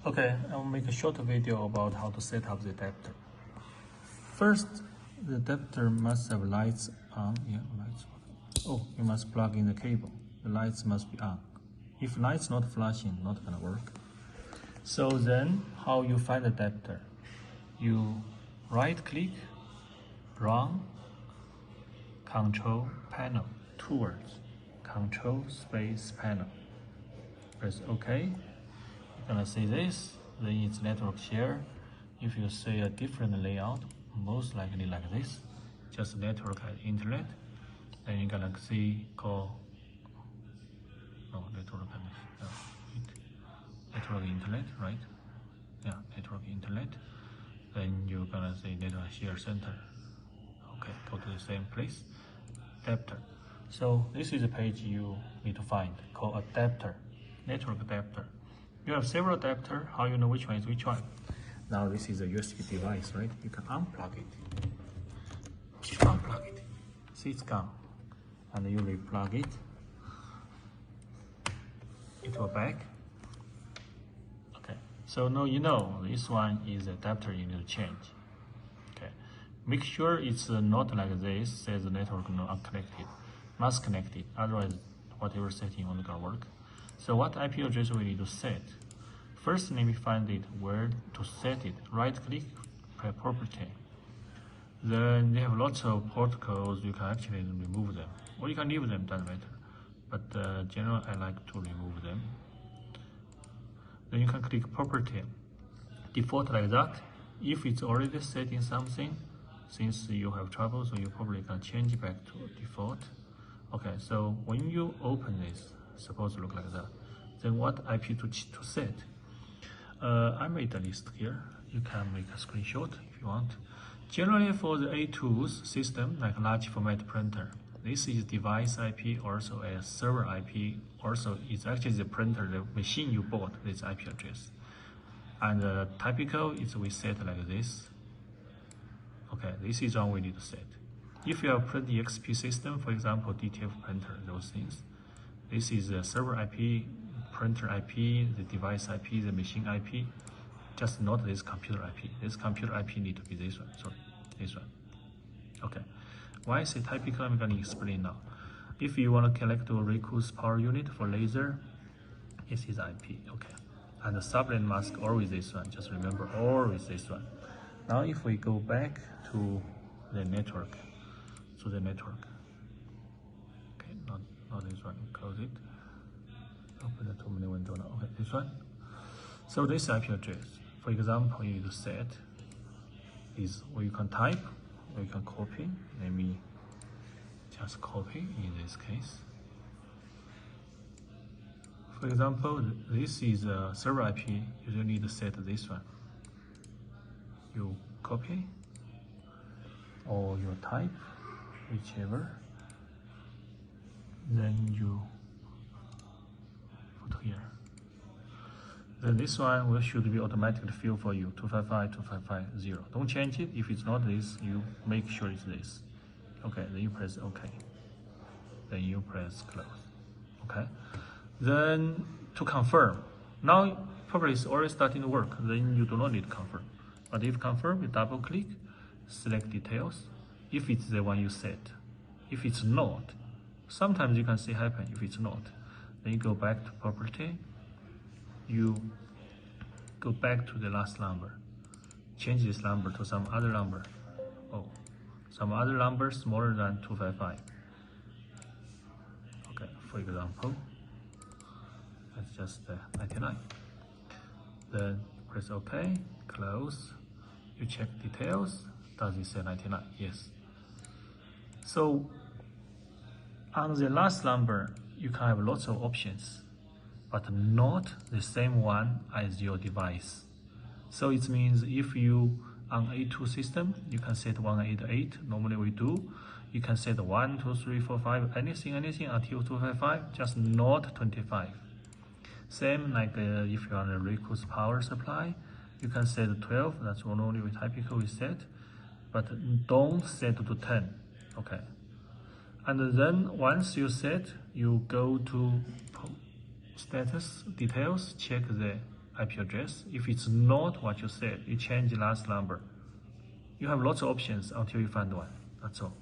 Okay, I'll make a short video about how to set up the adapter. First, the adapter must have lights on. Yeah, lights. Oh, you must plug in the cable. The lights must be on. If lights not flashing, not gonna work. So then, how you find the adapter? You right-click, run, Control Panel, Tools, Control Space Panel. Press OK. You're gonna see this. Then it's network share. If you see a different layout, most likely like this, just network and internet. Then you're gonna see network internet, right? Yeah, network internet. Then you're gonna see network share center. Okay, go to the same place. Adapter. So this is a page you need to find called adapter, network adapter. You have several adapters. How you know which one is which one? Now this is a USB device, right? You can unplug it. Unplug it. See, it's gone. And you replug it. It will back. Okay. So now you know this one is the adapter you need to change. Okay. Make sure it's not like this. Says the network not unconnected. Must connect it. Otherwise, whatever setting won't gonna work. So what IP address we need to set? First, let me find it where to set it. Right-click, property. Then they have lots of port codes. You can actually remove them, or you can leave them. Doesn't matter. But generally, I like to remove them. Then you can click property. Default like that. If it's already set in something, since you have trouble, so you probably can change it back to default. Okay, so when you open this, suppose it look like that. Then what IP to set? I made a list here. You can make a screenshot if you want. Generally for the ATools system, like large format printer, this is device IP, also a server IP, also it's actually the printer, the machine you bought, this IP address. And typical is we set like this. Okay, this is one we need to set. If you have PrintExp system, for example, DTF printer, those things, this is the server IP, printer IP, the device IP, the machine IP, just not this computer IP. This computer IP need to be this one, sorry, this one. Okay, why I say typical, I'm going to explain now. If you want to connect to a Raycus power unit for laser, this is IP, okay. And the subnet mask always this one, just remember always this one. Now if we go back to the network, okay, not this one, close it. Open the terminal window now. Okay, this one. So this IP address, for example, you need to set is where you can type, or you can copy. Let me just copy in this case. For example, this is a server IP. You don't need to set this one. You copy or you type, whichever. Then you put here. Then this one should be automatically filled for you, 255.255.0. Don't change it. If it's not this, you make sure it's this. Okay, then you press OK. Then you press close. Okay. Then to confirm, now probably it's already starting to work. Then you do not need to confirm. But if confirm, you double click, select details. If it's the one you set. If it's not, sometimes you can see happen. If it's not, then you go back to property. You go back to the last number. Change this number to some other number. Oh, some other number smaller than 255. Okay, for example, that's just 99. Then press OK, close. You check details. Does it say 99? Yes. So on the last number, you can have lots of options, but not the same one as your device. So it means if you on A2 system, you can set 188. Normally we do. You can set 1, 2, 3, 4, 5, anything until 255, just not 25. Same like if you're on a Raycus power supply, you can set 12. That's normally we typically set, but don't set to 10. Okay. And then once you set, you go to status details, check the IP address. If it's not what you said, you change the last number. You have lots of options until you find one. That's all.